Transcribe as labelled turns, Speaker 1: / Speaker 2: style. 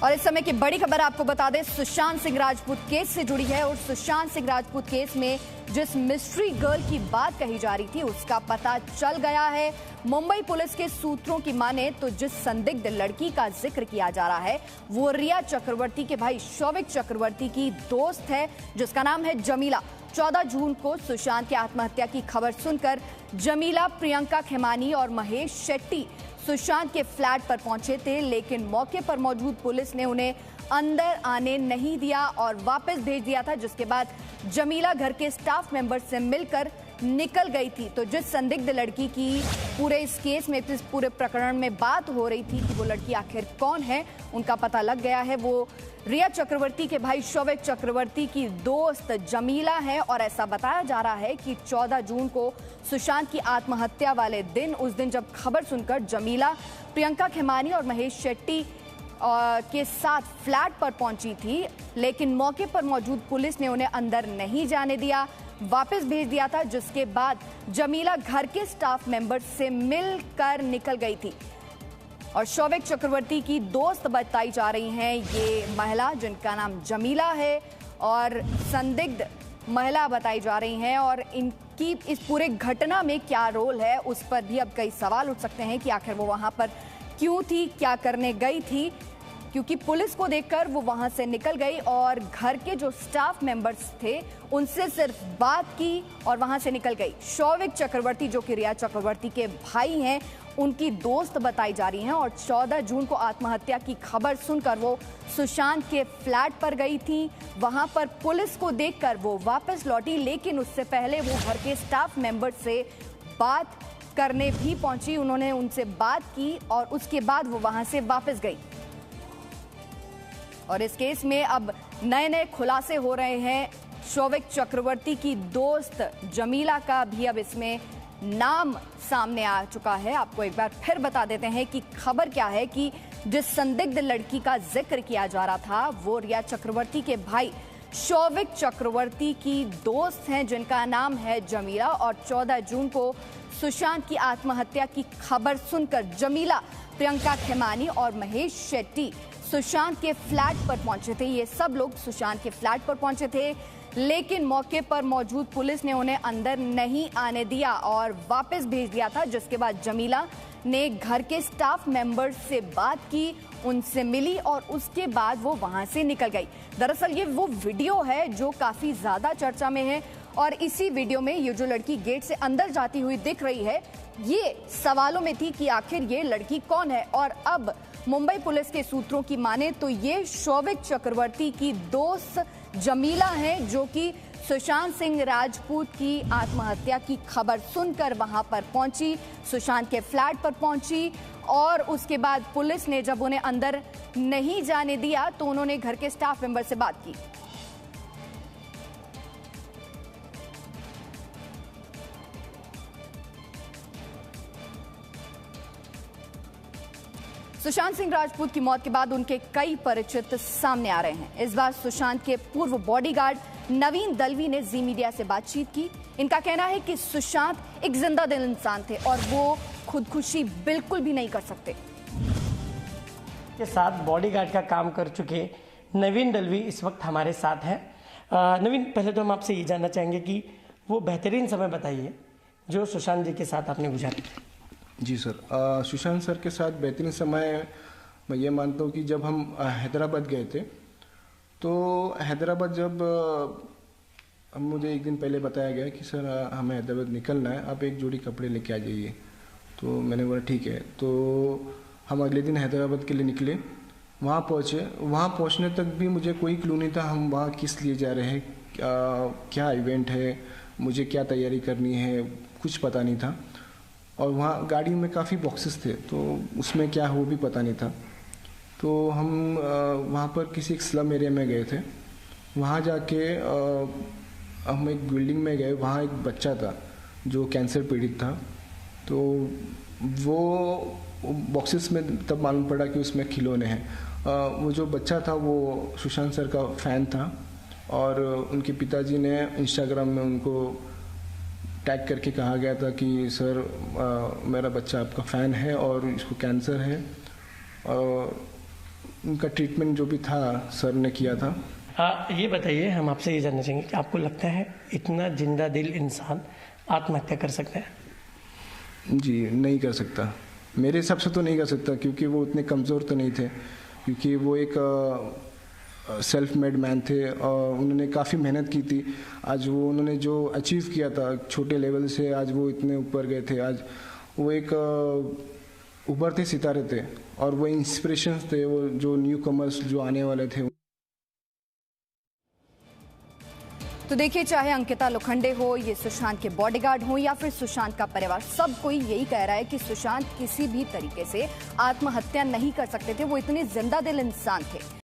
Speaker 1: और इस समय की बड़ी खबर आपको बता दें, सुशांत सिंह राजपूत केस से जुड़ी है। और सुशांत सिंह राजपूत केस में जिस मिस्ट्री गर्ल की बात कही जा रही थी उसका पता चल गया है। मुंबई पुलिस के सूत्रों की माने तो जिस संदिग्ध लड़की का जिक्र किया जा रहा है वो रिया चक्रवर्ती के भाई शौविक चक्रवर्ती की दोस्त है, जिसका नाम है जमीला। 14 जून को सुशांत की आत्महत्या की खबर सुनकर जमीला, प्रियंका खेमानी और महेश शेट्टी सुशांत के फ्लैट पर पहुंचे थे, लेकिन मौके पर मौजूद पुलिस ने उन्हें अंदर आने नहीं दिया और वापस भेज दिया था, जिसके बाद जमीला घर के स्टाफ मेंबर से मिलकर निकल गई थी। तो जिस संदिग्ध लड़की की पूरे इस केस में, इस पूरे प्रकरण में बात हो रही थी कि वो लड़की आखिर कौन है, उनका पता लग गया है। वो रिया चक्रवर्ती के भाई शौविक चक्रवर्ती की दोस्त जमीला है। और ऐसा बताया जा रहा है कि 14 जून को सुशांत की आत्महत्या वाले दिन, उस दिन जब खबर सुनकर जमीला, प्रियंका खेमानी और महेश शेट्टी के साथ फ्लैट पर पहुंची थी, लेकिन मौके पर मौजूद पुलिस ने उन्हें अंदर नहीं जाने दिया, वापस भेज दिया था, जिसके बाद जमीला घर के स्टाफ मेंबर से मिलकर निकल गई थी। और शौविक चक्रवर्ती की दोस्त बताई जा रही हैं ये महिला, जिनका नाम जमीला है, और संदिग्ध महिला बताई जा रही हैं। और इनकी इस पूरे घटना में क्या रोल है, उस पर भी अब कई सवाल उठ सकते हैं कि आखिर वो वहां पर क्यों थी, क्या करने गई थी, क्योंकि पुलिस को देखकर वो वहां से निकल गई और घर के जो स्टाफ मेंबर्स थे उनसे सिर्फ बात की और वहां से निकल गई। शौविक चक्रवर्ती, जो कि रिया चक्रवर्ती के भाई हैं, उनकी दोस्त बताई जा रही हैं। और 14 जून को आत्महत्या की खबर सुनकर वो सुशांत के फ्लैट पर गई थी। वहां पर पुलिस को देखकर वो वापस लौटी, लेकिन उससे पहले वो घर के स्टाफ मेंबर से बात करने भी पहुंची। उन्होंने उनसे बात की और उसके बाद वो वहां से वापस गई। और इस केस में अब नए नए खुलासे हो रहे हैं। शौविक चक्रवर्ती की दोस्त जमीला का भी अब इसमें नाम सामने आ चुका है। आपको एक बार फिर बता देते हैं कि खबर क्या है कि जिस संदिग्ध लड़की का जिक्र किया जा रहा था वो रिया चक्रवर्ती के भाई शौविक चक्रवर्ती की दोस्त हैं, जिनका नाम है जमीला। और 14 जून को सुशांत की आत्महत्या की खबर सुनकर जमीला, प्रियंका खेमानी और महेश शेट्टी सुशांत के फ्लैट पर पहुंचे थे। ये सब लोग सुशांत के फ्लैट पर पहुंचे थे, लेकिन मौके पर मौजूद पुलिस ने उन्हें अंदर नहीं आने दिया और वापस भेज दिया था, जिसके बाद जमीला ने घर के स्टाफ मेंबर्स से बात की, उनसे मिली और उसके बाद वो वहां से निकल गई। दरअसल ये वो वीडियो है जो काफी ज्यादा चर्चा में है और इसी वीडियो में ये जो लड़की गेट से अंदर जाती हुई दिख रही है, ये सवालों में थी कि आखिर ये लड़की कौन है। और अब मुंबई पुलिस के सूत्रों की माने तो ये शौविक चक्रवर्ती की दोस्त जमीला है, जो कि सुशांत सिंह राजपूत की आत्महत्या की खबर सुनकर वहां पर पहुंची, सुशांत के फ्लैट पर पहुंची। और उसके बाद पुलिस ने जब उन्हें अंदर नहीं जाने दिया तो उन्होंने घर के स्टाफ मेंबर से बात की। सुशांत सिंह राजपूत की मौत के बाद उनके कई परिचित सामने आ रहे हैं। इस बार सुशांत के पूर्व बॉडीगार्ड नवीन दलवी ने जी मीडिया से बातचीत की। इनका कहना है कि सुशांत एक जिंदा दिल इंसान थे और वो खुदकुशी बिल्कुल भी नहीं कर सकते।
Speaker 2: के साथ बॉडीगार्ड का काम कर चुके नवीन दलवी इस वक्त हमारे साथ हैं। नवीन, पहले तो हम आपसे ये जानना चाहेंगे कि वो बेहतरीन समय बताइए जो सुशांत जी के साथ आपने गुजारे थे।
Speaker 3: जी सर, सुशांत सर के साथ बेहतरीन समय मैं ये मानता हूँ कि जब हम हैदराबाद गए थे, तो हैदराबाद जब मुझे एक दिन पहले बताया गया कि सर हमें हैदराबाद निकलना है, आप एक जोड़ी कपड़े लेके आ जाइए। तो मैंने बोला ठीक है। तो हम अगले दिन हैदराबाद के लिए निकले, वहाँ पहुँचे। वहाँ पहुँचने तक भी मुझे कोई क्लू नहीं था हम वहाँ किस लिए जा रहे हैं, क्या इवेंट है, मुझे क्या तैयारी करनी है, कुछ पता नहीं था। और वहाँ गाड़ी में काफ़ी बॉक्सेस थे, तो उसमें क्या है वो भी पता नहीं था। तो हम वहाँ पर किसी एक स्लम एरिया में गए थे। वहाँ जाके हम एक बिल्डिंग में गए, वहाँ एक बच्चा था जो कैंसर पीड़ित था। तो वो बॉक्सेस में तब मालूम पड़ा कि उसमें खिलौने हैं। वो जो बच्चा था वो सुशांत सर का फ़ैन था और उनके पिताजी ने इंस्टाग्राम में उनको टैग करके कहा गया था कि सर मेरा बच्चा आपका फ़ैन है और इसको कैंसर है। और उनका ट्रीटमेंट जो भी था सर ने किया था।
Speaker 2: ये बताइए, हम आपसे ये जानना चाहेंगे कि आपको लगता है इतना जिंदा दिल इंसान आत्महत्या कर सकता है?
Speaker 3: जी नहीं कर सकता, मेरे हिसाब से तो नहीं कर सकता, क्योंकि वो उतने कमज़ोर तो नहीं थे, क्योंकि वो एक सेल्फ मेड मैन थे और उन्होंने काफ़ी मेहनत की थी। आज वो उन्होंने जो अचीव किया था छोटे लेवल से, आज वो इतने ऊपर गए थे। आज वो एक उभरते सितारे थे और वो इंस्पिरेशंस थे, वो जो न्यू कमर्स जो आने वाले थे।
Speaker 1: तो देखिए, चाहे अंकिता लोखंडे हो, ये सुशांत के बॉडीगार्ड हो या फिर सुशांत का परिवार, सब कोई यही कह रहा है कि सुशांत किसी भी तरीके से आत्महत्या नहीं कर सकते थे। वो इतने जिंदा दिल इंसान थे।